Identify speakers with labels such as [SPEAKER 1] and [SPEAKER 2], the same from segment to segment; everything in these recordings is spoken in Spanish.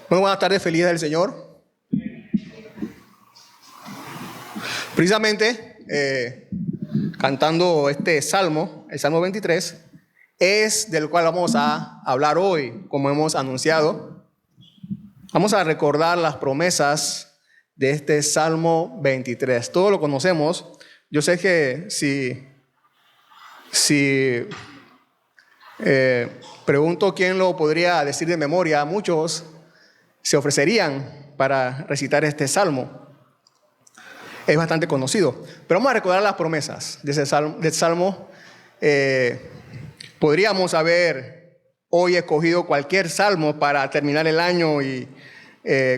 [SPEAKER 1] Muy buenas tardes, feliz del Señor. Precisamente, cantando este salmo, el Salmo 23, es del cual vamos a hablar hoy, como hemos anunciado. Vamos a recordar las promesas de este Salmo 23. Todos lo conocemos. Yo sé que si pregunto quién lo podría decir de memoria, muchos se ofrecerían para recitar este salmo. Es bastante conocido. Pero vamos a recordar las promesas de ese salmo. Podríamos haber hoy escogido cualquier salmo para terminar el año y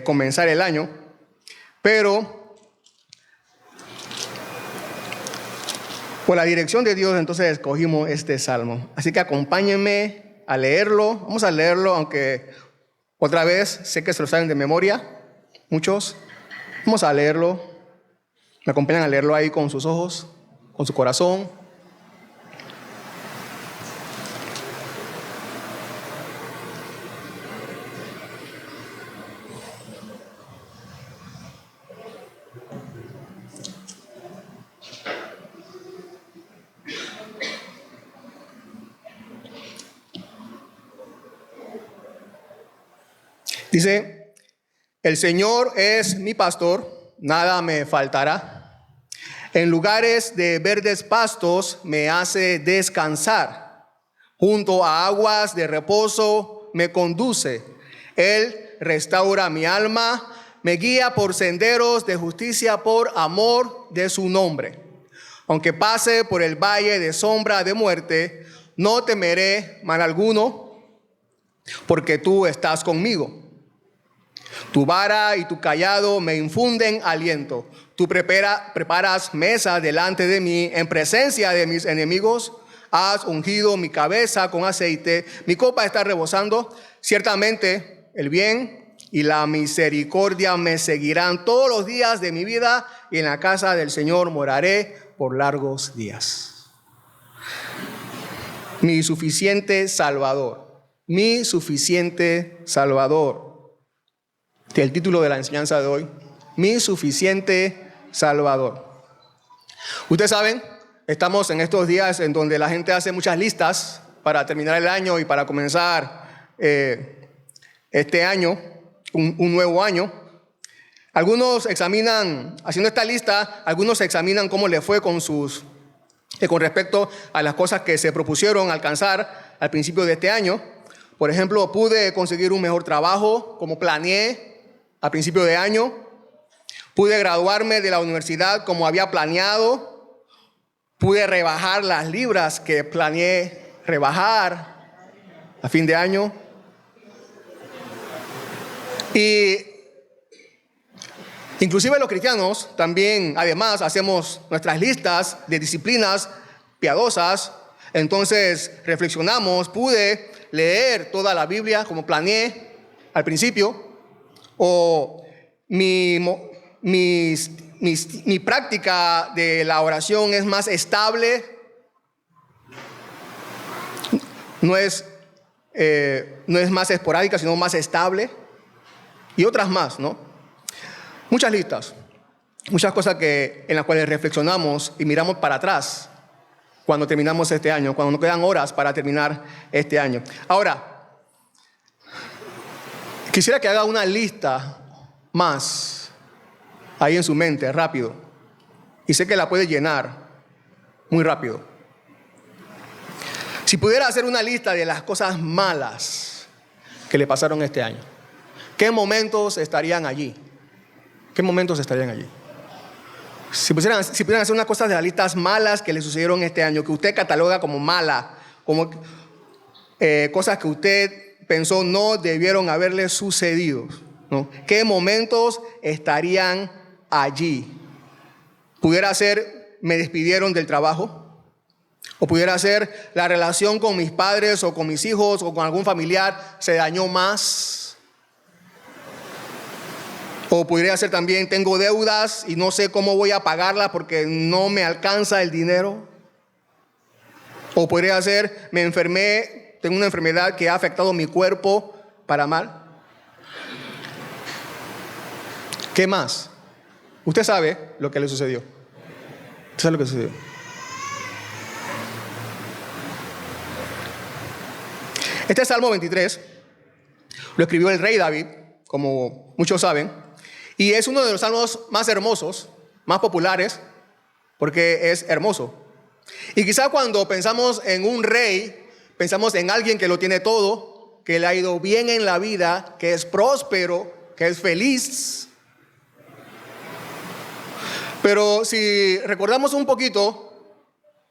[SPEAKER 1] comenzar el año. Pero por la dirección de Dios, entonces escogimos este salmo. Así que acompáñenme a leerlo. Vamos a leerlo, aunque otra vez sé que se lo saben de memoria, muchos. Vamos a leerlo. Me acompañan a leerlo ahí con sus ojos, con su corazón. Dice: el Señor es mi pastor, nada me faltará. En lugares de verdes pastos me hace descansar. Junto a aguas de reposo me conduce. Él restaura mi alma, me guía por senderos de justicia por amor de su nombre. Aunque pase por el valle de sombra de muerte, no temeré mal alguno, porque tú estás conmigo. Tu vara y tu cayado me infunden aliento. Tú preparas mesa delante de mí en presencia de mis enemigos. Has ungido mi cabeza con aceite. Mi copa está rebosando. Ciertamente el bien y la misericordia me seguirán todos los días de mi vida, y en la casa del Señor moraré por largos días. Mi suficiente Salvador. Mi suficiente Salvador. El título de la enseñanza de hoy: mi suficiente Salvador. Ustedes saben, estamos en estos días en donde la gente hace muchas listas para terminar el año y para comenzar este año, un nuevo año. Algunos examinan, haciendo esta lista, algunos examinan cómo le fue con respecto a las cosas que se propusieron alcanzar al principio de este año. Por ejemplo, pude conseguir un mejor trabajo como planeé a principio de año. Pude graduarme de la universidad como había planeado. Pude rebajar las libras que planeé rebajar a fin de año. Y inclusive los cristianos también, además, hacemos nuestras listas de disciplinas piadosas. Entonces reflexionamos. Pude leer toda la Biblia como planeé al principio. O mi práctica de la oración es más estable, no es más esporádica, sino más estable, y otras más, ¿no? Muchas listas, muchas cosas en las cuales reflexionamos y miramos para atrás cuando terminamos este año, cuando nos quedan horas para terminar este año. Ahora, quisiera que haga una lista más ahí en su mente, rápido. Y sé que la puede llenar muy rápido. Si pudiera hacer una lista de las cosas malas que le pasaron este año, ¿qué momentos estarían allí? ¿Qué momentos estarían allí? Si pudieran hacer unas cosas de las listas malas que le sucedieron este año, que usted cataloga como mala, como cosas que usted pensó no debieron haberle sucedido, ¿no? ¿Qué momentos estarían allí? Pudiera ser, me despidieron del trabajo, o pudiera ser, la relación con mis padres o con mis hijos o con algún familiar se dañó más. O pudiera ser también, tengo deudas y no sé cómo voy a pagarlas porque no me alcanza el dinero. O podría ser, me enfermé, tengo una enfermedad que ha afectado mi cuerpo para mal. ¿Qué más? Usted sabe lo que le sucedió. Usted sabe lo que sucedió. Este Salmo 23 lo escribió el rey David, como muchos saben, y es uno de los salmos más hermosos, más populares, porque es hermoso. Y quizá cuando pensamos en un rey, pensamos en alguien que lo tiene todo, que le ha ido bien en la vida, que es próspero, que es feliz. Pero si recordamos un poquito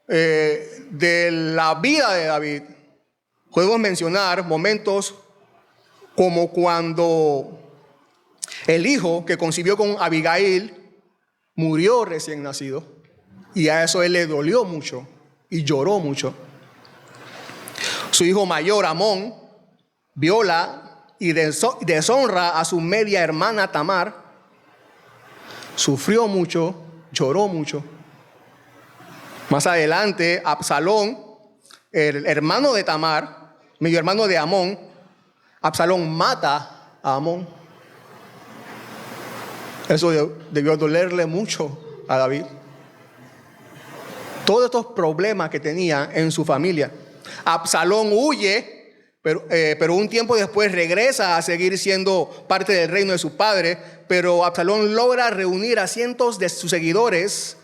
[SPEAKER 1] de la vida de David, podemos mencionar momentos como cuando el hijo que concibió con Abigail murió recién nacido, y a eso él le dolió mucho y lloró mucho. Su hijo mayor, Amón, viola y deshonra a su media hermana Tamar. Sufrió mucho, lloró mucho. Más adelante, Absalón, el hermano de Tamar, medio hermano de Amón, Absalón mata a Amón. Eso debió dolerle mucho a David. Todos estos problemas que tenía en su familia. Absalón huye, pero un tiempo después regresa a seguir siendo parte del reino de su padre. Pero Absalón logra reunir a cientos de sus seguidores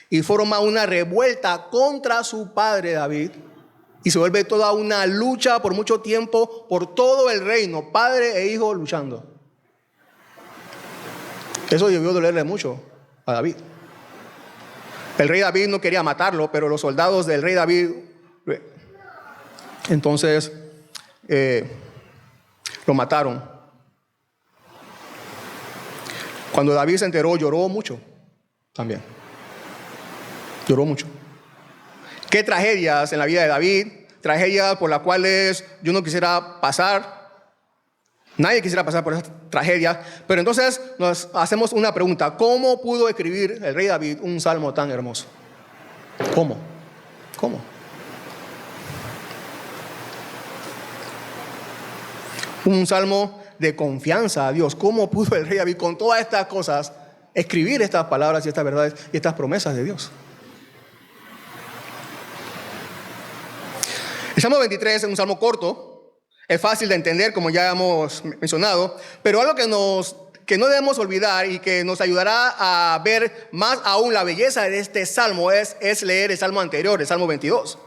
[SPEAKER 1] y forma una revuelta contra su padre David. Y se vuelve toda una lucha por mucho tiempo por todo el reino, padre e hijo luchando. Eso debió dolerle mucho a David. El rey David no quería matarlo, pero los soldados del rey David, entonces, lo mataron. Cuando David se enteró, lloró mucho también. Lloró mucho. Qué tragedias en la vida de David, tragedias por las cuales yo no quisiera pasar. Nadie quisiera pasar por esas tragedias. Pero entonces nos hacemos una pregunta: ¿cómo pudo escribir el rey David un salmo tan hermoso? ¿Cómo? Un salmo de confianza a Dios. ¿Cómo pudo el rey David, con todas estas cosas, escribir estas palabras y estas verdades y estas promesas de Dios? El Salmo 23 es un salmo corto, es fácil de entender, como ya hemos mencionado, pero algo que no debemos olvidar y que nos ayudará a ver más aún la belleza de este salmo es leer el salmo anterior, el Salmo 22.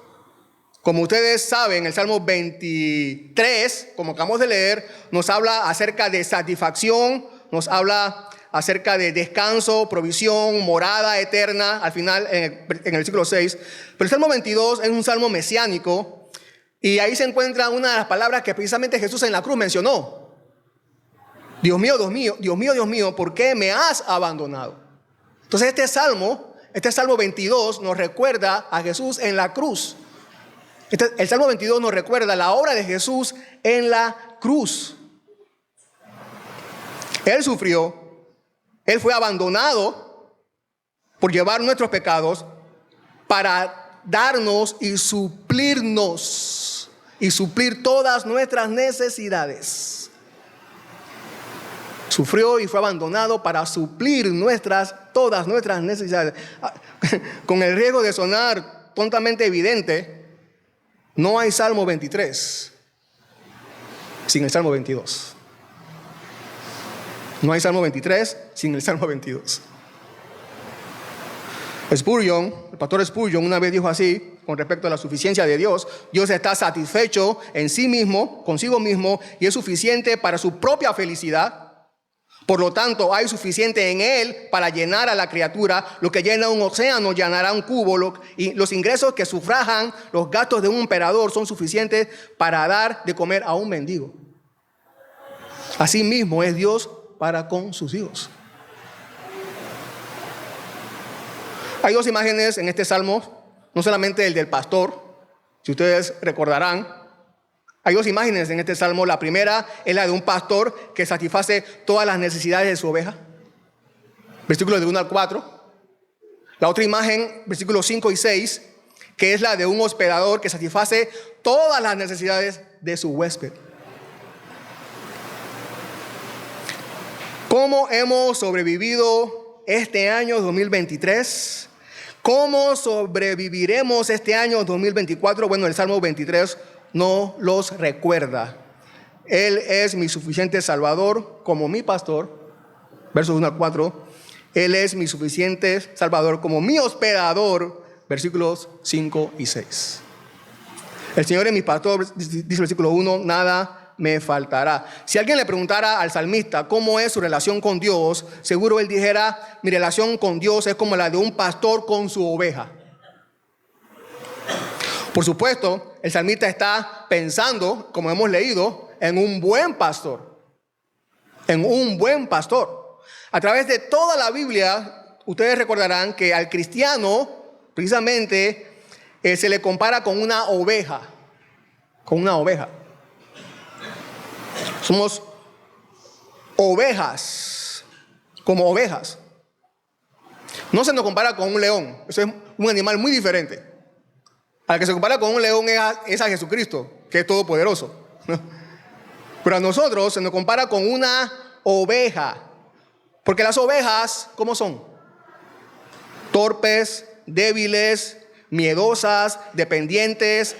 [SPEAKER 1] Como ustedes saben, el Salmo 23, como acabamos de leer, nos habla acerca de satisfacción, nos habla acerca de descanso, provisión, morada eterna, al final en el versículo 6. Pero el Salmo 22 es un salmo mesiánico, y ahí se encuentra una de las palabras que precisamente Jesús en la cruz mencionó. Dios mío, Dios mío, Dios mío, Dios mío, ¿por qué me has abandonado? Entonces este Salmo 22 nos recuerda a Jesús en la cruz. El Salmo 22 nos recuerda la obra de Jesús en la cruz. Él sufrió, Él fue abandonado por llevar nuestros pecados para darnos y suplirnos y suplir todas nuestras necesidades. Sufrió y fue abandonado para suplir todas nuestras necesidades. Con el riesgo de sonar tontamente evidente, no hay Salmo 23 sin el Salmo 22. No hay Salmo 23 sin el Salmo 22. Spurgeon, el pastor Spurgeon, una vez dijo así con respecto a la suficiencia de Dios: Dios está satisfecho en sí mismo, consigo mismo, y es suficiente para su propia felicidad. Por lo tanto, hay suficiente en Él para llenar a la criatura. Lo que llena un océano llenará un cubo. Y los ingresos que sufrajan los gastos de un emperador son suficientes para dar de comer a un mendigo. Así mismo es Dios para con sus hijos. Hay dos imágenes en este salmo, no solamente el del pastor, si ustedes recordarán. Hay dos imágenes en este salmo. La primera es la de un pastor que satisface todas las necesidades de su oveja. Versículos de 1 al 4. La otra imagen, versículos 5 y 6, que es la de un hospedador que satisface todas las necesidades de su huésped. ¿Cómo hemos sobrevivido este año 2023? ¿Cómo sobreviviremos este año 2024? Bueno, el Salmo 23 no los recuerda. Él es mi suficiente Salvador como mi pastor. Versos 1 al 4. Él es mi suficiente Salvador como mi hospedador. Versículos 5 y 6. El Señor es mi pastor, dice el versículo 1, nada me faltará. Si alguien le preguntara al salmista cómo es su relación con Dios, seguro él dijera, mi relación con Dios es como la de un pastor con su oveja. Por supuesto, el salmista está pensando, como hemos leído, en un buen pastor. En un buen pastor. A través de toda la Biblia, ustedes recordarán que al cristiano, precisamente, se le compara con una oveja. Con una oveja. Somos ovejas, como ovejas. No se nos compara con un león. Eso es un animal muy diferente. Al que se compara con un león es a Jesucristo, que es todopoderoso. Pero a nosotros se nos compara con una oveja. Porque las ovejas, ¿cómo son? Torpes, débiles, miedosas, dependientes.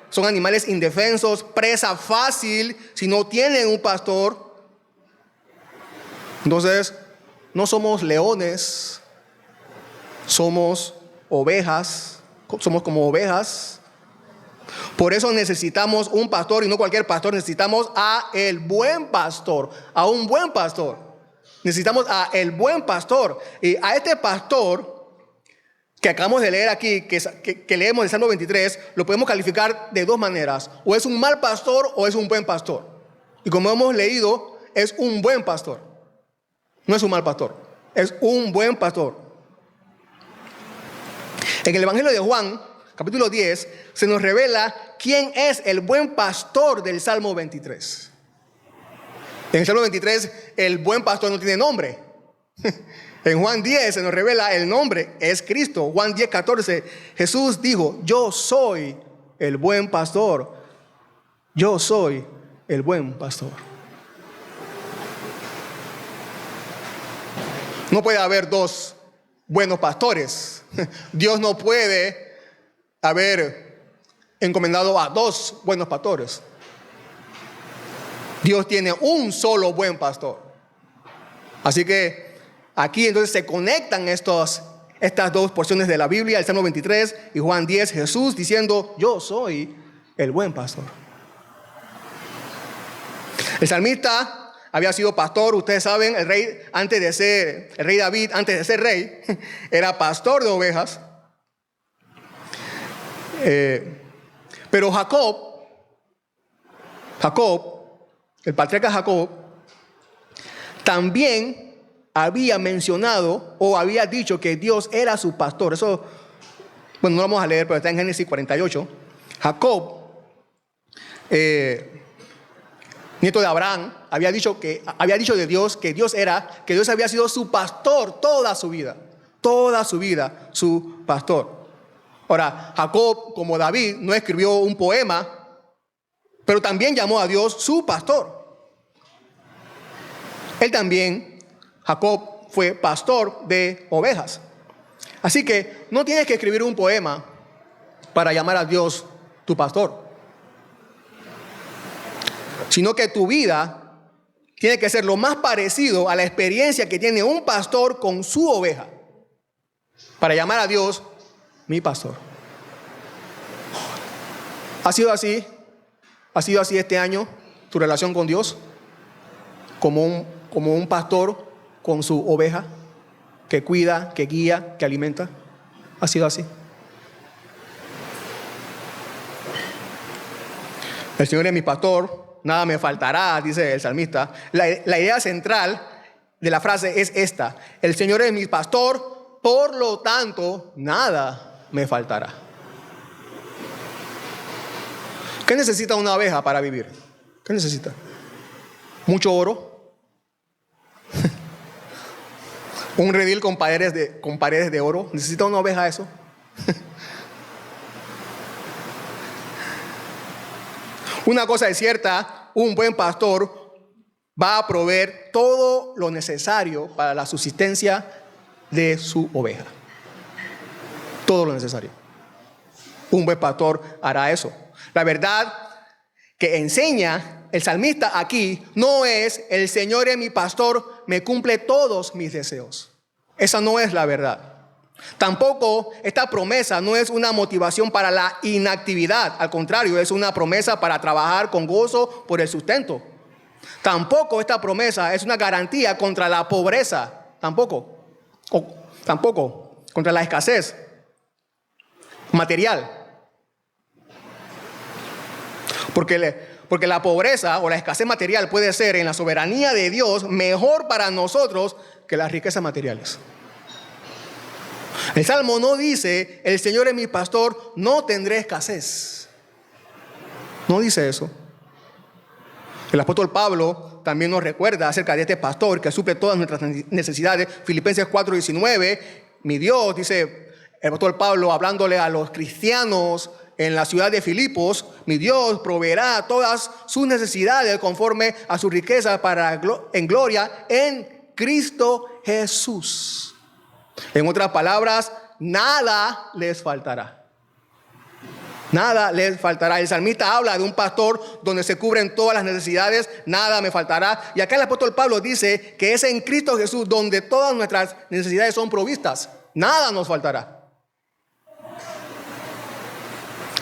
[SPEAKER 1] Son animales indefensos, presa fácil si no tienen un pastor. Entonces, no somos leones, somos ovejas, somos como ovejas. Por eso necesitamos un pastor y no cualquier pastor, necesitamos a el buen pastor, a un buen pastor. Necesitamos a el buen pastor. Y a este pastor que acabamos de leer aquí, que leemos el Salmo 23, lo podemos calificar de dos maneras. O es un mal pastor o es un buen pastor. Y como hemos leído, es un buen pastor. No es un mal pastor, es un buen pastor. En el Evangelio de Juan, capítulo 10, se nos revela quién es el buen pastor del Salmo 23. En el Salmo 23, el buen pastor no tiene nombre. En Juan 10 se nos revela el nombre, es Cristo. Juan 10, 14, Jesús dijo, yo soy el buen pastor. Yo soy el buen pastor. No puede haber dos buenos pastores. Dios no puede haber encomendado a dos buenos pastores. Dios tiene un solo buen pastor. Así que aquí entonces se conectan estas dos porciones de la Biblia, el Salmo 23 y Juan 10, Jesús diciendo, yo soy el buen pastor. El salmista había sido pastor, ustedes saben, el rey David, antes de ser rey, era pastor de ovejas. Pero Jacob, el patriarca Jacob, también había mencionado o había dicho que Dios era su pastor. Eso, bueno, no lo vamos a leer, pero está en Génesis 48. Jacob, nieto de Abraham, había dicho de Dios que Dios había sido su pastor toda su vida, su pastor. Ahora, Jacob, como David, no escribió un poema, pero también llamó a Dios su pastor. Él también, Jacob, fue pastor de ovejas. Así que no tienes que escribir un poema para llamar a Dios tu pastor, sino que tu vida tiene que ser lo más parecido a la experiencia que tiene un pastor con su oveja para llamar a Dios mi pastor. ¿Ha sido así este año tu relación con Dios? Como un pastor con su oveja que cuida, que guía, que alimenta. ¿Ha sido así? El Señor es mi pastor, nada me faltará, dice el salmista. La idea central de la frase es esta: el Señor es mi pastor, por lo tanto, nada me faltará. ¿Qué necesita una oveja para vivir? ¿Qué necesita? ¿Mucho oro? ¿Un redil con paredes de oro? ¿Necesita una oveja eso? Una cosa es cierta, un buen pastor va a proveer todo lo necesario para la subsistencia de su oveja. Todo lo necesario. Un buen pastor hará eso. La verdad que enseña el salmista aquí no es: el Señor es mi pastor, me cumple todos mis deseos. Esa no es la verdad. Tampoco esta promesa no es una motivación para la inactividad. Al contrario, es una promesa para trabajar con gozo por el sustento. Tampoco esta promesa es una garantía contra la pobreza. Tampoco contra la escasez material. Porque la pobreza o la escasez material puede ser, en la soberanía de Dios, mejor para nosotros que las riquezas materiales. El Salmo no dice: el Señor es mi pastor, no tendré escasez. No dice eso. El apóstol Pablo también nos recuerda acerca de este pastor que suple todas nuestras necesidades. Filipenses 4:19, mi Dios, dice el apóstol Pablo hablándole a los cristianos en la ciudad de Filipos: mi Dios proveerá todas sus necesidades conforme a su riqueza en gloria en Cristo Jesús. En otras palabras, nada les faltará. Nada les faltará. El salmista habla de un pastor donde se cubren todas las necesidades. Nada me faltará. Y acá el apóstol Pablo dice que es en Cristo Jesús donde todas nuestras necesidades son provistas. Nada nos faltará.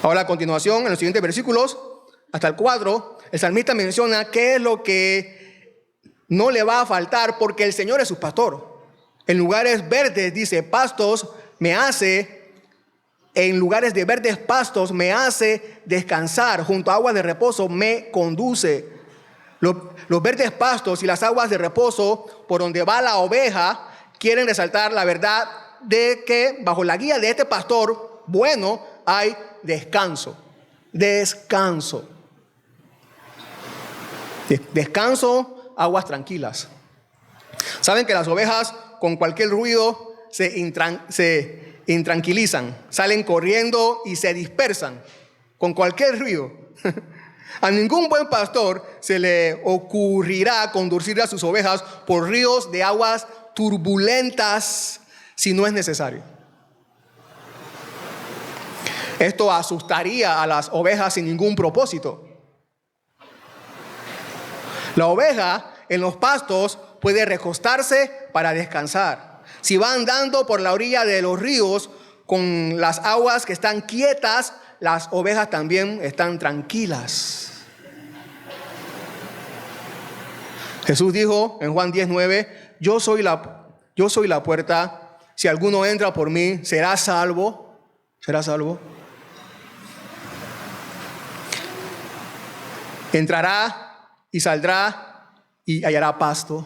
[SPEAKER 1] Ahora, a continuación, en los siguientes versículos, hasta el 4, el salmista menciona qué es lo que no le va a faltar, porque el Señor es su pastor. En lugares verdes, dice, en lugares de verdes pastos me hace descansar, junto a aguas de reposo me conduce. Los verdes pastos y las aguas de reposo por donde va la oveja quieren resaltar la verdad de que bajo la guía de este pastor bueno hay descanso. Descanso, aguas tranquilas. Saben que las ovejas con cualquier ruido se intranquilizan, salen corriendo y se dispersan con cualquier ruido. A ningún buen pastor se le ocurrirá conducir a sus ovejas por ríos de aguas turbulentas si no es necesario. Esto asustaría a las ovejas sin ningún propósito. La oveja en los pastos puede recostarse para descansar. Si va andando por la orilla de los ríos con las aguas que están quietas, las ovejas también están tranquilas. Jesús dijo en Juan 10:9: yo soy la puerta. Si alguno entra por mí, será salvo. Será salvo. Entrará y saldrá y hallará pasto.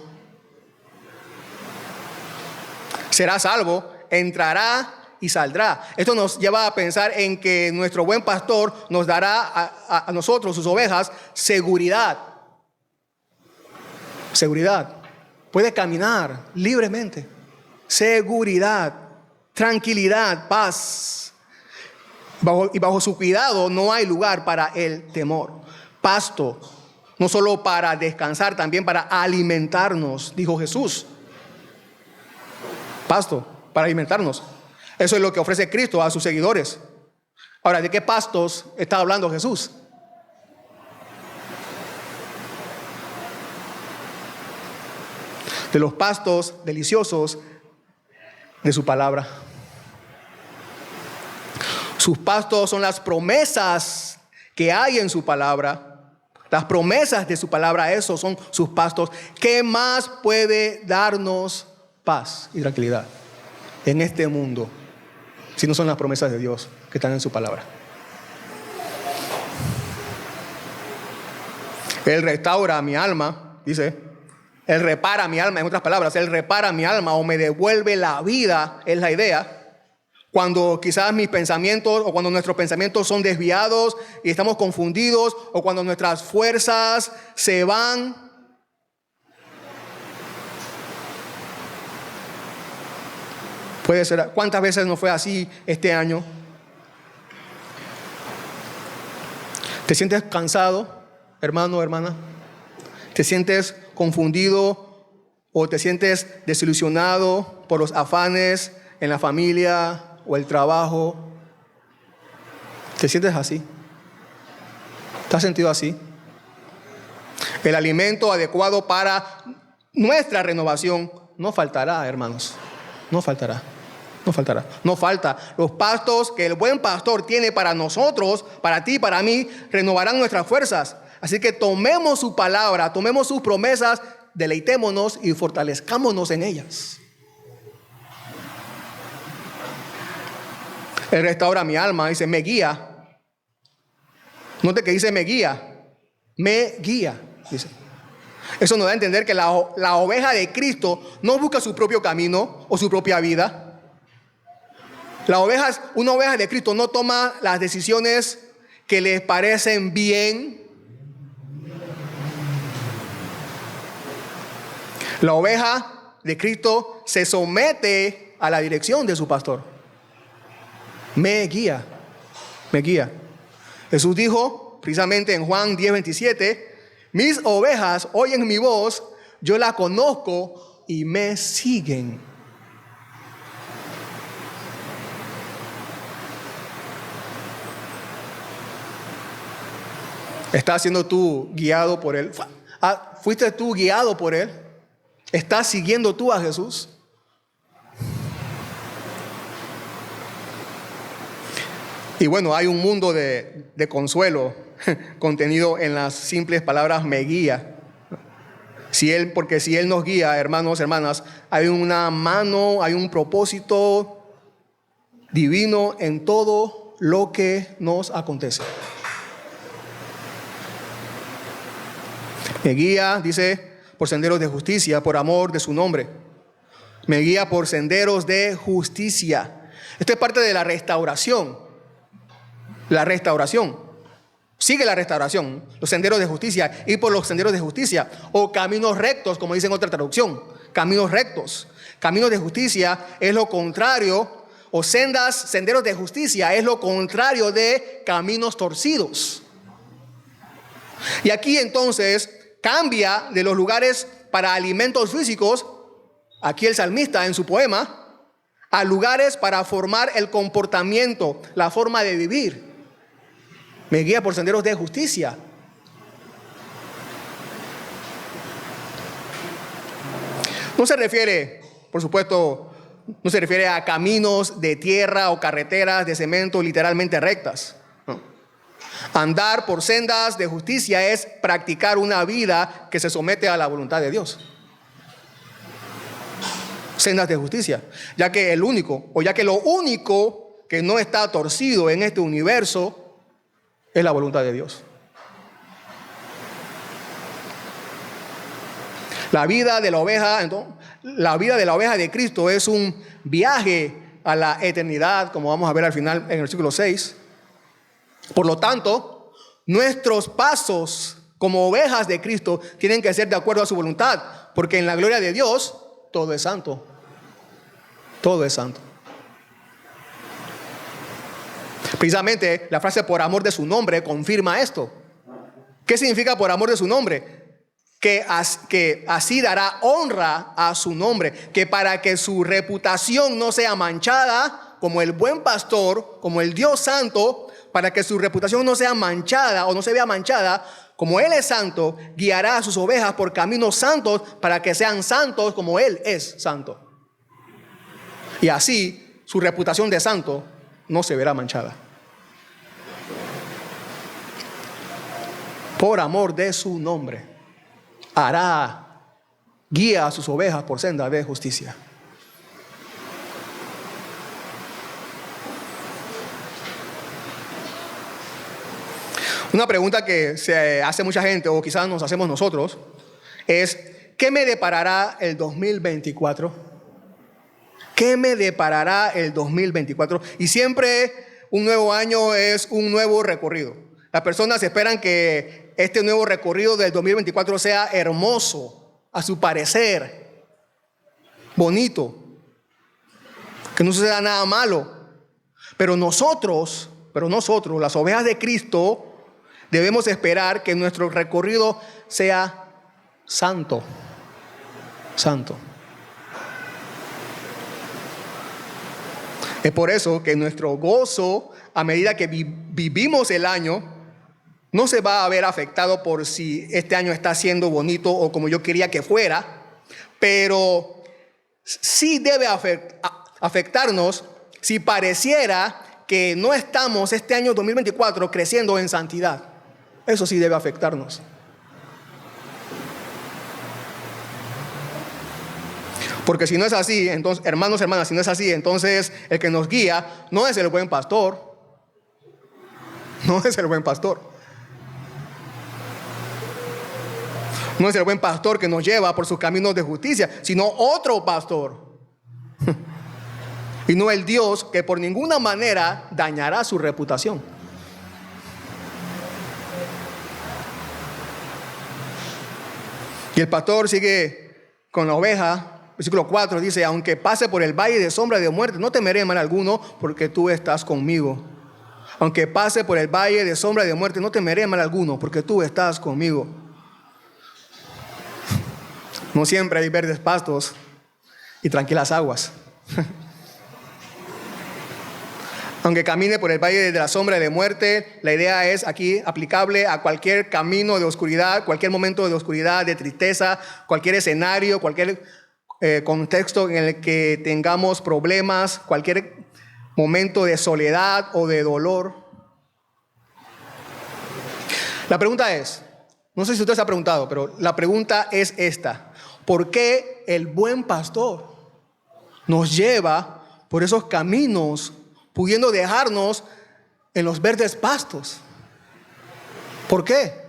[SPEAKER 1] Será salvo, entrará y saldrá. Esto nos lleva a pensar en que nuestro buen pastor nos dará a nosotros, sus ovejas, seguridad. Seguridad. Puede caminar libremente. Seguridad, tranquilidad, paz. Bajo su cuidado no hay lugar para el temor. Pasto, no solo para descansar, también para alimentarnos, dijo Jesús. Pasto, para alimentarnos. Eso es lo que ofrece Cristo a sus seguidores. Ahora, ¿de qué pastos está hablando Jesús? De los pastos deliciosos de su palabra. Sus pastos son las promesas que hay en su palabra. Las promesas de su palabra, esos son sus pastos. ¿Qué más puede darnos paz y tranquilidad en este mundo si no son las promesas de Dios que están en su palabra? Él restaura mi alma, dice. Él repara mi alma, en otras palabras, Él repara mi alma o me devuelve la vida, es la idea. Cuando quizás mis pensamientos o cuando nuestros pensamientos son desviados y estamos confundidos, o cuando nuestras fuerzas se van. Puede ser, ¿cuántas veces no fue así este año? ¿Te sientes cansado, hermano o hermana? ¿Te sientes confundido o te sientes desilusionado por los afanes en la familia o el trabajo? ¿Te sientes así? ¿Te has sentido así? El alimento adecuado para nuestra renovación no faltará, hermanos. No faltará. No faltará. No falta. Los pastos que el buen pastor tiene para nosotros, para ti, para mí, renovarán nuestras fuerzas. Así que tomemos su palabra, tomemos sus promesas, deleitémonos y fortalezcámonos en ellas. Él restaura mi alma, dice, me guía. Note que dice me guía. Me guía, dice. Eso nos da a entender que la oveja de Cristo no busca su propio camino o su propia vida. Una oveja de Cristo no toma las decisiones que les parecen bien. La oveja de Cristo se somete a la dirección de su pastor. Me guía, me guía. Jesús dijo precisamente en Juan 10:27, mis ovejas oyen mi voz, yo la conozco y me siguen. ¿Estás siendo tú guiado por Él? ¿Fuiste tú guiado por Él? ¿Estás siguiendo tú a Jesús? Y bueno, hay un mundo de consuelo contenido en las simples palabras me guía. Porque si Él nos guía, hermanos, hermanas, hay una mano, hay un propósito divino en todo lo que nos acontece. Me guía, dice, por senderos de justicia, por amor de su nombre. Me guía por senderos de justicia. Esto es parte de la restauración. La restauración. Sigue la restauración. Los senderos de justicia. Ir por los senderos de justicia. O caminos rectos, como dice en otra traducción. Caminos rectos. Caminos de justicia es lo contrario. O senderos de justicia es lo contrario de caminos torcidos. Y aquí entonces cambia de los lugares para alimentos físicos, aquí el salmista en su poema, a lugares para formar el comportamiento, la forma de vivir. Me guía por senderos de justicia. No se refiere, por supuesto, no se refiere a caminos de tierra o carreteras de cemento literalmente rectas. No. Andar por sendas de justicia es practicar una vida que se somete a la voluntad de Dios. Sendas de justicia, ya que lo único que no está torcido en este universo es la voluntad de Dios. La vida de la oveja de Cristo es un viaje a la eternidad, como vamos a ver al final en el versículo 6. Por lo tanto, nuestros pasos como ovejas de Cristo tienen que ser de acuerdo a su voluntad, porque en la gloria de Dios todo es santo. Todo es santo. Precisamente la frase por amor de su nombre confirma esto. ¿Qué significa por amor de su nombre? Que así dará honra a su nombre, que para que su reputación no sea manchada, como el buen pastor, como el Dios santo, para que su reputación no sea manchada o no se vea manchada, como Él es santo, guiará a sus ovejas por caminos santos para que sean santos como Él es santo. Y así su reputación de santo no se verá manchada. Por amor de su nombre, guía a sus ovejas por senda de justicia. Una pregunta que se hace mucha gente, o quizás nos hacemos nosotros, es: ¿qué me deparará el 2024? ¿Qué me deparará el 2024? Y siempre un nuevo año es un nuevo recorrido. Las personas esperan que este nuevo recorrido del 2024 sea hermoso, a su parecer, bonito, que no suceda nada malo. Pero nosotros, las ovejas de Cristo, debemos esperar que nuestro recorrido sea santo, santo. Es por eso que nuestro gozo, a medida que vivimos el año, no se va a ver afectado por si este año está siendo bonito o como yo quería que fuera, pero sí debe afectarnos si pareciera que no estamos este año 2024 creciendo en santidad. Eso sí debe afectarnos. Porque si no es así, entonces, hermanos, hermanas, si no es así, entonces el que nos guía no es el buen pastor. No es el buen pastor. No es el buen pastor que nos lleva por sus caminos de justicia, sino otro pastor. Y no el Dios que por ninguna manera dañará su reputación. Y el pastor sigue con la oveja. Versículo 4 dice: aunque pase por el valle de sombra de muerte, no temeré mal alguno, porque tú estás conmigo. Aunque pase por el valle de sombra de muerte, no temeré mal alguno, porque tú estás conmigo. No siempre hay verdes pastos y tranquilas aguas. Aunque camine por el valle de la sombra de muerte, la idea es aquí aplicable a cualquier camino de oscuridad, cualquier momento de oscuridad, de tristeza, cualquier escenario, cualquier contexto en el que tengamos problemas, cualquier momento de soledad o de dolor. La pregunta es, no sé si usted se ha preguntado, pero la pregunta es esta: ¿por qué el buen pastor nos lleva por esos caminos, pudiendo dejarnos en los verdes pastos? ¿Por qué?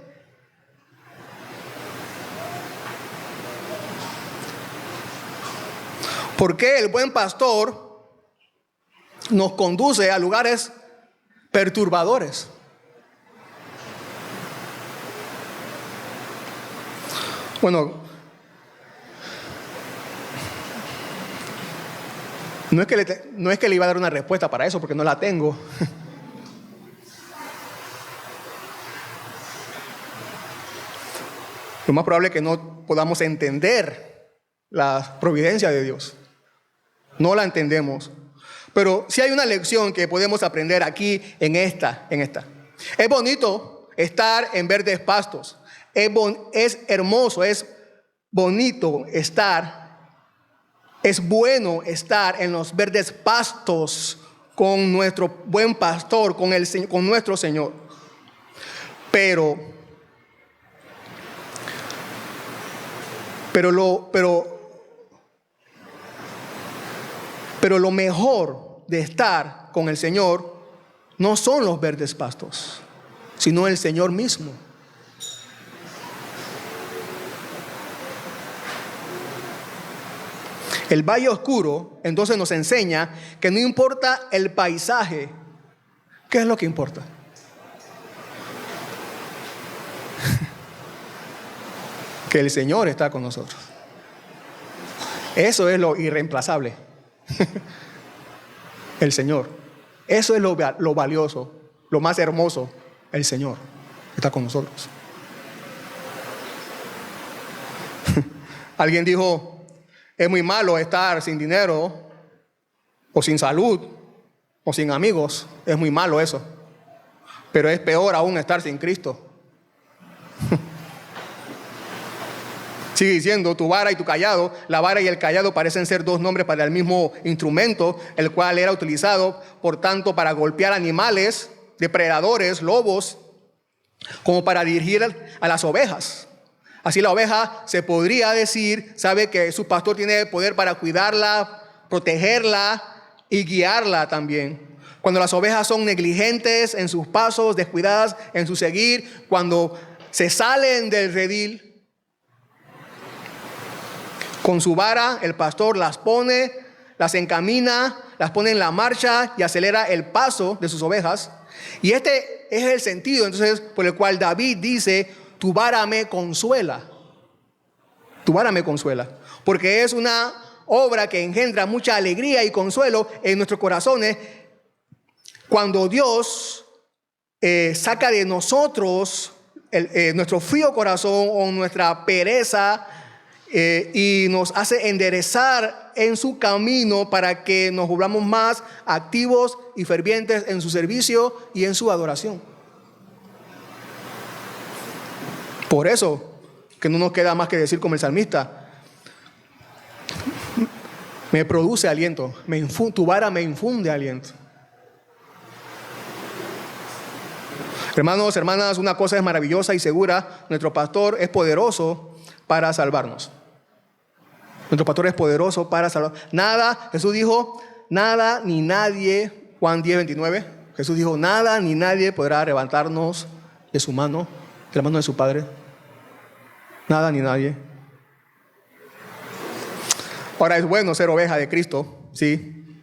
[SPEAKER 1] ¿Por qué el buen pastor nos conduce a lugares perturbadores? Bueno, no es que le iba a dar una respuesta para eso, porque no la tengo. Lo más probable es que no podamos entender la providencia de Dios. No la entendemos. Pero sí hay una lección que podemos aprender aquí en esta. Es bonito estar en verdes pastos. Es hermoso, es bonito estar. Es bueno estar en los verdes pastos con nuestro buen pastor, con nuestro Señor. Pero lo mejor de estar con el Señor no son los verdes pastos, sino el Señor mismo. El valle oscuro entonces nos enseña que no importa el paisaje. ¿Qué es lo que importa? Que el Señor está con nosotros. Eso es lo irreemplazable. El Señor. Eso es lo valioso, lo más hermoso. El Señor está con nosotros. Alguien dijo: es muy malo estar sin dinero, o sin salud, o sin amigos. Es muy malo eso. Pero es peor aún estar sin Cristo. Sigue diciendo: tu vara y tu cayado. La vara y el cayado parecen ser dos nombres para el mismo instrumento, el cual era utilizado, por tanto, para golpear animales, depredadores, lobos, como para dirigir a las ovejas. Así la oveja, se podría decir, sabe que su pastor tiene poder para cuidarla, protegerla y guiarla también. Cuando las ovejas son negligentes en sus pasos, descuidadas en su seguir, cuando se salen del redil, con su vara el pastor las pone, las encamina, las pone en la marcha y acelera el paso de sus ovejas. Y este es el sentido entonces por el cual David dice: tu vara me consuela. Tu vara me consuela. Porque es una obra que engendra mucha alegría y consuelo en nuestros corazones cuando Dios saca de nosotros nuestro frío corazón o nuestra pereza y nos hace enderezar en su camino para que nos volvamos más activos y fervientes en su servicio y en su adoración. Por eso que no nos queda más que decir como el salmista: me produce aliento, tu vara me infunde aliento. Hermanos, hermanas, una cosa es maravillosa y segura: nuestro pastor es poderoso para salvarnos. Nuestro pastor es poderoso para salvarnos. Nada, Jesús dijo, nada ni nadie, Juan 10:29, Jesús dijo, nada ni nadie podrá arrebatarnos de su mano, de la mano de su Padre. Nada ni nadie. Ahora, es bueno ser oveja de Cristo, sí,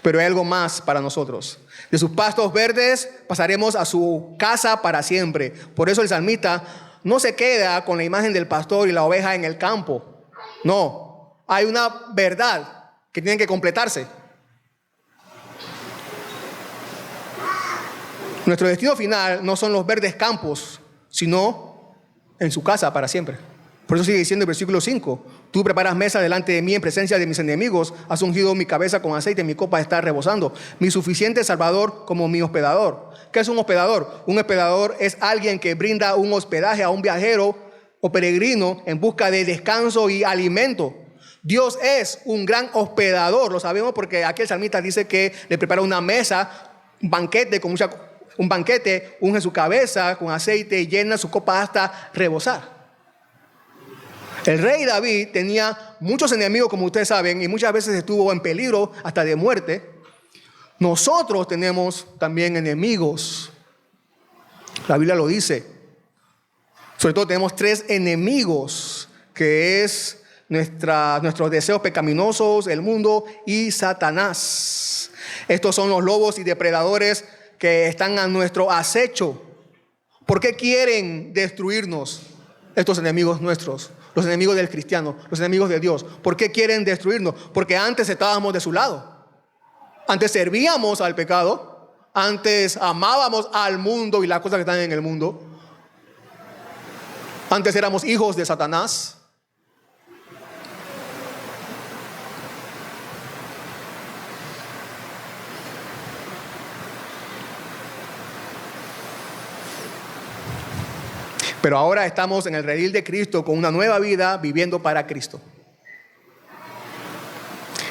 [SPEAKER 1] pero hay algo más para nosotros. De sus pastos verdes pasaremos a su casa para siempre. Por eso el salmista no se queda con la imagen del pastor y la oveja en el campo. No, hay una verdad que tiene que completarse. Nuestro destino final no son los verdes campos, sino en su casa para siempre. Por eso sigue diciendo el versículo 5: tú preparas mesa delante de mí en presencia de mis enemigos, has ungido mi cabeza con aceite, mi copa está rebosando. Mi suficiente Salvador como mi hospedador. ¿Qué es un hospedador? Un hospedador es alguien que brinda un hospedaje a un viajero o peregrino en busca de descanso y alimento. Dios es un gran hospedador, lo sabemos porque aquí el salmista dice que le prepara una mesa, un banquete, unge su cabeza con aceite y llena su copa hasta rebosar. El rey David tenía muchos enemigos, como ustedes saben, y muchas veces estuvo en peligro hasta de muerte. Nosotros tenemos también enemigos. La Biblia lo dice. Sobre todo tenemos 3 enemigos, que es nuestros deseos pecaminosos, el mundo y Satanás. Estos son los lobos y depredadores que están a nuestro acecho. ¿Por qué quieren destruirnos estos enemigos nuestros? Los enemigos del cristiano, los enemigos de Dios. ¿Por qué quieren destruirnos? Porque antes estábamos de su lado. Antes servíamos al pecado. Antes amábamos al mundo y las cosas que están en el mundo. Antes éramos hijos de Satanás. Pero ahora estamos en el redil de Cristo con una nueva vida viviendo para Cristo.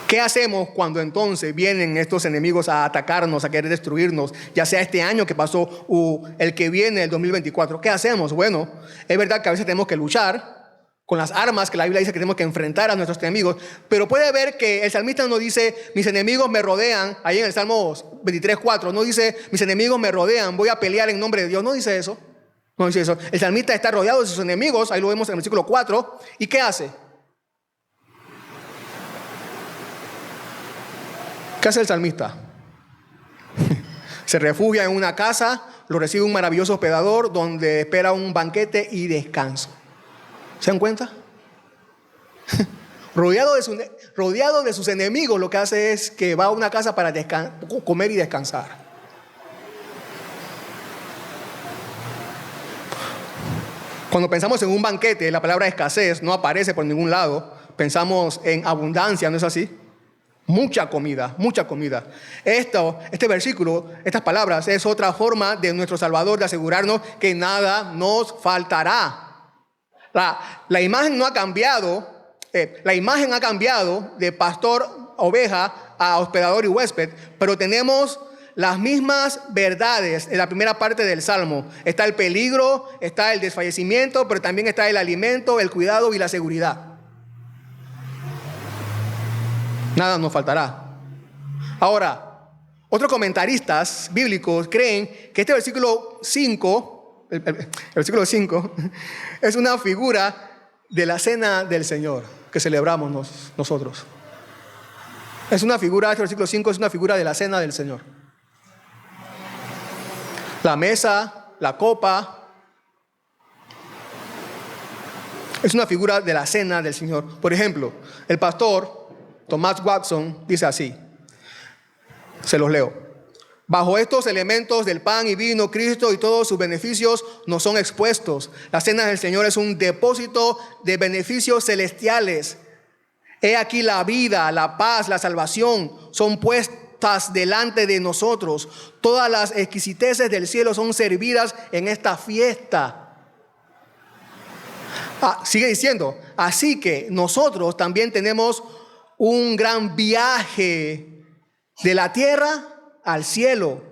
[SPEAKER 1] ¿Qué hacemos cuando entonces vienen estos enemigos a atacarnos, a querer destruirnos? Ya sea este año que pasó o el que viene, el 2024. ¿Qué hacemos? Bueno, es verdad que a veces tenemos que luchar con las armas que la Biblia dice que tenemos que enfrentar a nuestros enemigos. Pero puede ver que el salmista no dice, mis enemigos me rodean. Ahí en el Salmo 23:4 no dice, mis enemigos me rodean, voy a pelear en nombre de Dios. No dice eso. No dice eso. El salmista está rodeado de sus enemigos, ahí lo vemos en el versículo 4. ¿Y qué hace? ¿Qué hace el salmista? Se refugia en una casa, lo recibe un maravilloso hospedador donde espera un banquete y descanso. ¿Se dan cuenta? Rodeado de sus enemigos, lo que hace es que va a una casa para comer y descansar. Cuando pensamos en un banquete, la palabra escasez no aparece por ningún lado. Pensamos en abundancia, ¿no es así? Mucha comida, mucha comida. Este versículo, estas palabras, es otra forma de nuestro Salvador de asegurarnos que nada nos faltará. La imagen no ha cambiado. La imagen ha cambiado de pastor, oveja, a hospedador y huésped, pero tenemos las mismas verdades en la primera parte del Salmo. Está el peligro, está el desfallecimiento, pero también está el alimento, el cuidado y la seguridad. Nada nos faltará. Ahora, otros comentaristas bíblicos creen que este versículo 5, el versículo 5, es una figura de la cena del Señor que celebramos nosotros. Es una figura, este versículo 5 es una figura de la cena del Señor. La mesa, la copa, es una figura de la cena del Señor. Por ejemplo, el pastor Thomas Watson dice así, se los leo: Bajo estos elementos del pan y vino, Cristo y todos sus beneficios nos son expuestos. La cena del Señor es un depósito de beneficios celestiales. He aquí la vida, la paz, la salvación son puestas delante de nosotros. Todas las exquisiteces del cielo son servidas en esta fiesta. Sigue diciendo, así que nosotros también tenemos un gran viaje de la tierra al cielo.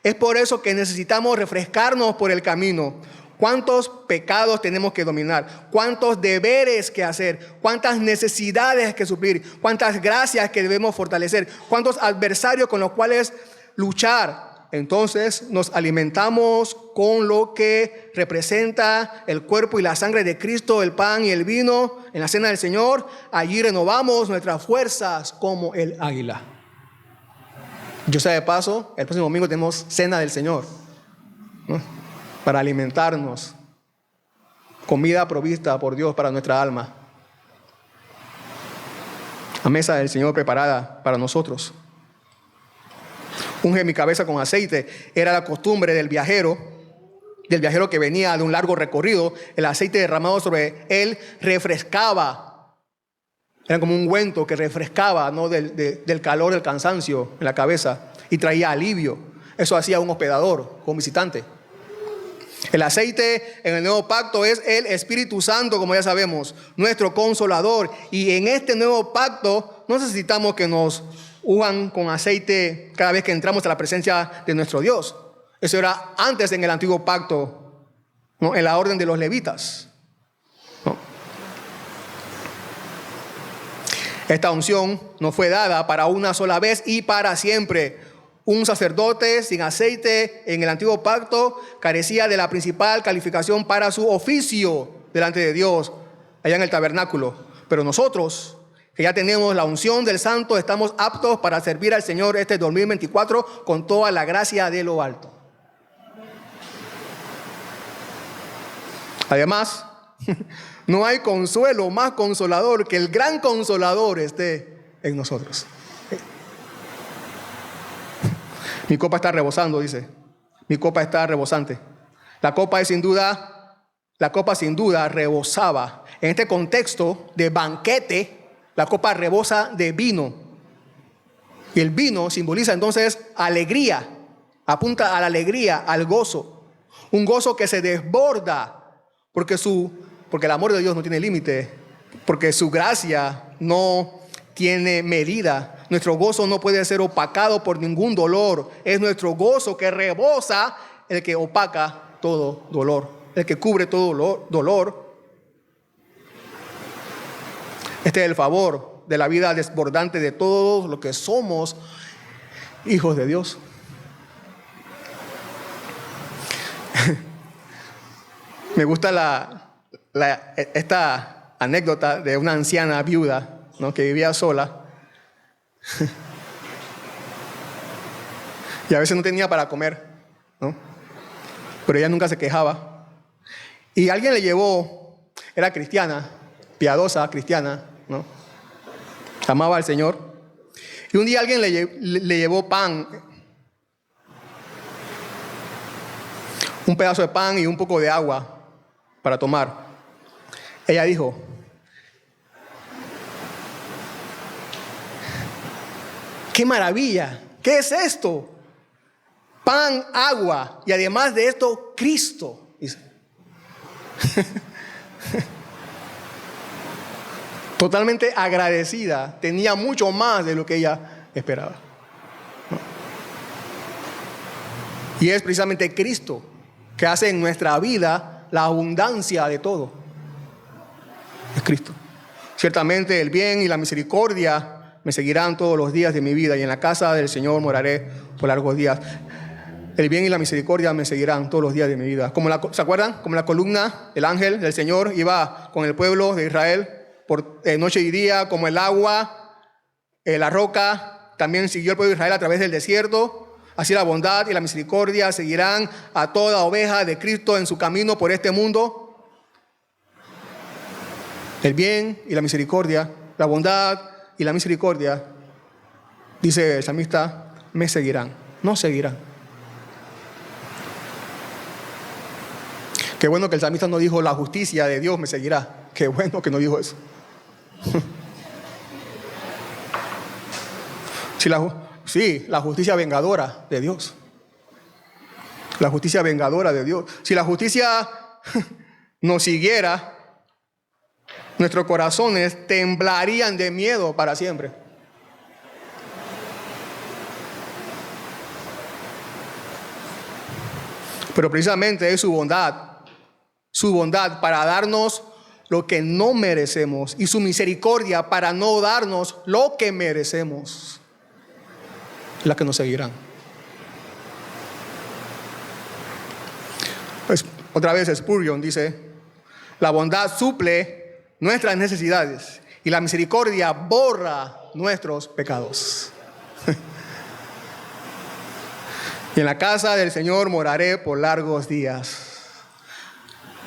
[SPEAKER 1] Es por eso que necesitamos refrescarnos por el camino. ¿Cuántos pecados tenemos que dominar? ¿Cuántos deberes que hacer? ¿Cuántas necesidades que suplir? ¿Cuántas gracias que debemos fortalecer? ¿Cuántos adversarios con los cuales luchar? Entonces nos alimentamos con lo que representa el cuerpo y la sangre de Cristo, el pan y el vino en la cena del Señor. Allí renovamos nuestras fuerzas como el águila. Yo sé de paso, el próximo domingo tenemos cena del Señor, ¿no? Para alimentarnos, comida provista por Dios para nuestra alma. La mesa del Señor preparada para nosotros. Unge mi cabeza con aceite. Era la costumbre del viajero que venía de un largo recorrido. El aceite derramado sobre él refrescaba. Era como un ungüento que refrescaba, ¿no? del calor, del cansancio en la cabeza, y traía alivio. Eso hacía un hospedador, un visitante. El aceite en el nuevo pacto es el Espíritu Santo, como ya sabemos, nuestro consolador. Y en este nuevo pacto no necesitamos que nos unjan con aceite cada vez que entramos a la presencia de nuestro Dios. Eso era antes en el antiguo pacto, ¿no? En la orden de los levitas, ¿no? Esta unción nos fue dada para una sola vez y para siempre. Un sacerdote sin aceite en el antiguo pacto carecía de la principal calificación para su oficio delante de Dios, allá en el tabernáculo. Pero nosotros, que ya tenemos la unción del Santo, estamos aptos para servir al Señor este 2024 con toda la gracia de lo alto. Además, no hay consuelo más consolador que el gran consolador esté en nosotros. Mi copa está rebosando, dice. Mi copa está rebosante. La copa sin duda rebosaba. En este contexto de banquete, la copa rebosa de vino. Y el vino simboliza entonces alegría. Apunta a la alegría, al gozo. Un gozo que se desborda porque el amor de Dios no tiene límite. Porque su gracia no tiene medida. Nuestro gozo no puede ser opacado por ningún dolor. Es nuestro gozo que rebosa el que opaca todo dolor, el que cubre todo dolor. Este es el favor de la vida desbordante de todos los que somos hijos de Dios. Me gusta esta anécdota de una anciana viuda, ¿no? Que vivía sola. Y a veces no tenía para comer, ¿no? Pero ella nunca se quejaba. Y alguien le llevó, era cristiana, piadosa, cristiana, ¿no? Amaba al Señor. Y un día alguien le llevó pan, un pedazo de pan y un poco de agua para tomar. Ella dijo: ¡qué maravilla! ¿Qué es esto? Pan, agua y además de esto, Cristo. Dice. Totalmente agradecida. Tenía mucho más de lo que ella esperaba. ¿No? Y es precisamente Cristo que hace en nuestra vida la abundancia de todo. Es Cristo. Ciertamente el bien y la misericordia me seguirán todos los días de mi vida, y en la casa del Señor moraré por largos días. El bien y la misericordia me seguirán todos los días de mi vida. ¿Se acuerdan? Como la columna, el ángel del Señor iba con el pueblo de Israel por noche y día, como el agua, la roca, también siguió el pueblo de Israel a través del desierto. Así la bondad y la misericordia seguirán a toda oveja de Cristo en su camino por este mundo. El bien y la misericordia, la bondad y la misericordia, dice el salmista, me seguirán, nos seguirán. Qué bueno que el salmista no dijo la justicia de Dios me seguirá. Qué bueno que no dijo eso. Sí, la justicia vengadora de Dios. La justicia vengadora de Dios. Si la justicia nos siguiera, nuestros corazones temblarían de miedo para siempre. Pero precisamente es su bondad para darnos lo que no merecemos y su misericordia para no darnos lo que merecemos, la que nos seguirán. Pues, otra vez Spurgeon dice, la bondad suple nuestras necesidades y la misericordia borra nuestros pecados. Y en la casa del Señor moraré por largos días.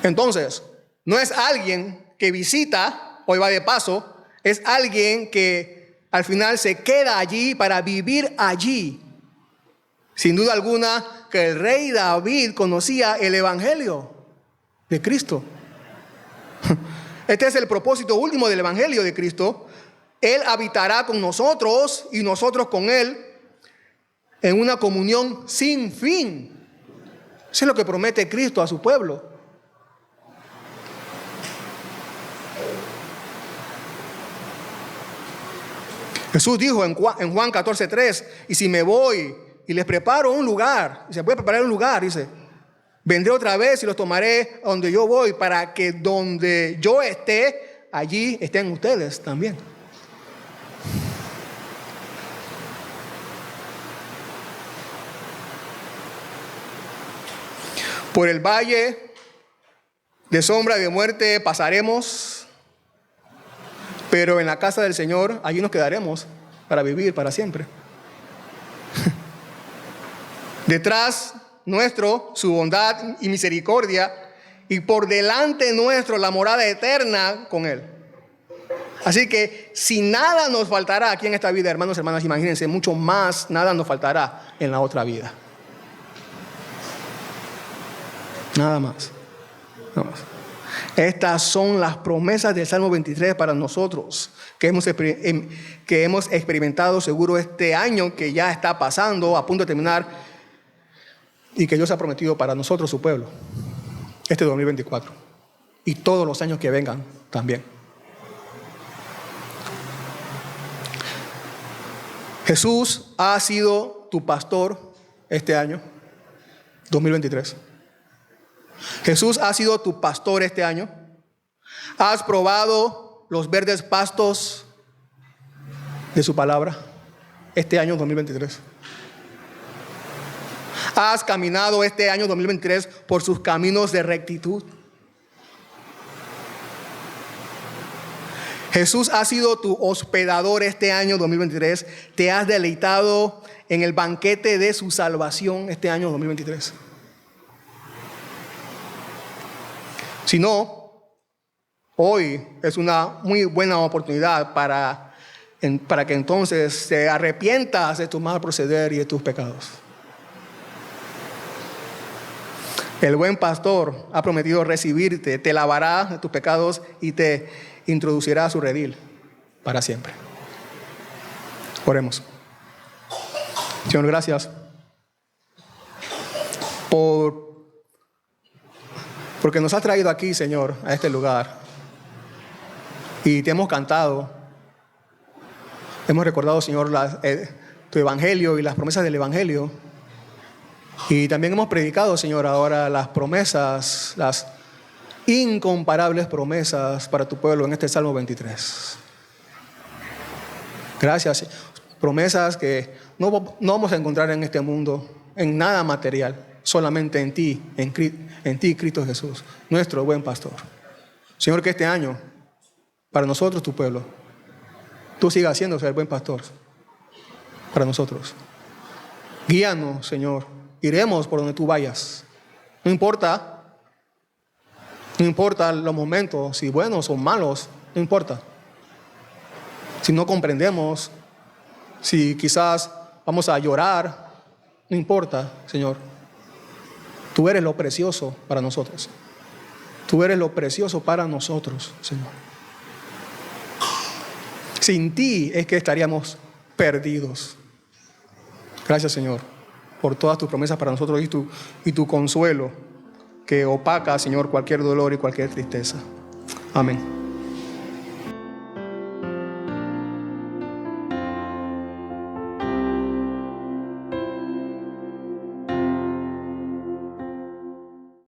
[SPEAKER 1] Entonces, no es alguien que visita, hoy va de paso, es alguien que al final se queda allí para vivir allí. Sin duda alguna que el rey David conocía el evangelio de Cristo. Este es el propósito último del evangelio de Cristo. Él habitará con nosotros y nosotros con él en una comunión sin fin. Eso es lo que promete Cristo a su pueblo. Jesús dijo en Juan 14:3, y si me voy y les preparo un lugar, y se puede preparar un lugar, dice, vendré otra vez y los tomaré a donde yo voy, para que donde yo esté, allí estén ustedes también. Por el valle de sombra y de muerte pasaremos, pero en la casa del Señor, allí nos quedaremos para vivir para siempre. Detrás nuestro, su bondad y misericordia, y por delante nuestro, la morada eterna con Él. Así que si nada nos faltará aquí en esta vida, hermanos y hermanas, imagínense, mucho más nada nos faltará en la otra vida. Nada más. Nada más. Estas son las promesas del Salmo 23 para nosotros, que hemos experimentado seguro este año que ya está pasando, a punto de terminar, y que Dios ha prometido para nosotros, su pueblo, este 2024, y todos los años que vengan también. Jesús ha sido tu pastor este año, 2023. Jesús ha sido tu pastor este año. Has probado los verdes pastos de su palabra este año 2023. Has caminado este año 2023 por sus caminos de rectitud. Jesús ha sido tu hospedador este año 2023. Te has deleitado en el banquete de su salvación este año 2023. Si no, hoy es una muy buena oportunidad para que entonces te arrepientas de tu mal proceder y de tus pecados. El buen pastor ha prometido recibirte, te lavará de tus pecados y te introducirá a su redil para siempre. Oremos. Señor, gracias porque nos has traído aquí, Señor, a este lugar. Y te hemos cantado. Hemos recordado, Señor, tu evangelio y las promesas del evangelio. Y también hemos predicado, Señor, ahora las promesas, las incomparables promesas para tu pueblo en este Salmo 23. Gracias. Promesas que no vamos a encontrar en este mundo, en nada material. Solamente en ti, Cristo Jesús, nuestro buen pastor. Señor, que este año, para nosotros, tu pueblo, tú sigas siendo el buen pastor para nosotros. Guíanos, Señor. Iremos por donde tú vayas. No importa los momentos, si buenos o malos, no importa. Si no comprendemos, si quizás vamos a llorar, no importa, Señor. Tú eres lo precioso para nosotros. Tú eres lo precioso para nosotros, Señor. Sin ti es que estaríamos perdidos. Gracias, Señor, por todas tus promesas para nosotros y tu consuelo que opaca, Señor, cualquier dolor y cualquier tristeza. Amén.